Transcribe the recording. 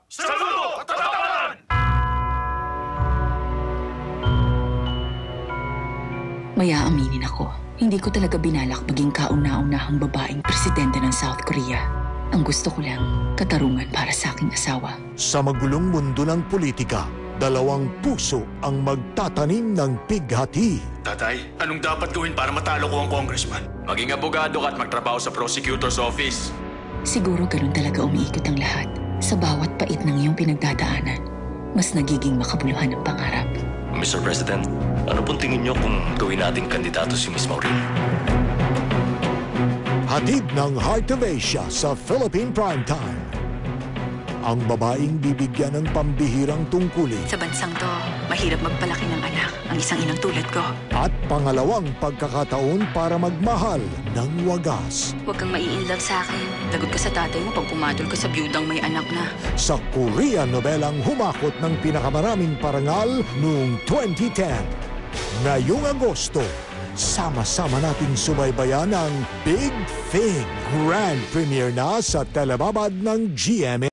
Saludo! Katapangan! Maya aminin ako, hindi ko talaga binalak maging kauna-unahang babaeng presidente ng South Korea. Ang gusto ko lang, katarungan para sa aking asawa. Sa magulong mundo ng politika, dalawang puso ang magtatanim ng pighati. Tatay, anong dapat gawin para matalo ko ang congressman? Maging abogado ka at magtrabaho sa prosecutor's office. Siguro ganun talaga umiikot ang lahat. Sa bawat pait ng iyong pinagdadaanan, mas nagiging makabuluhan ang pangarap. Mr. President, ano pong tingin niyo kung gawin nating kandidato si Miss Maureen? Hatid ng Heart of Asia sa Philippine Primetime. Ang babaeng bibigyan ng pambihirang tungkulin. Sa bansang to, mahirap magpalaki ng anak ang isang inang tulad ko. At pangalawang pagkakataon para magmahal ng wagas. Huwag kang mai-inlove sa akin. Lagot ka sa tatay mo pag pumatol ka sa biyudang may anak na. Sa Korean novelang humakot ng pinakamaraming parangal noong 2010. Ngayong Agosto, sama-sama nating subaybayan ang Big Thing. Grand premiere na sa telebabad ng GMA.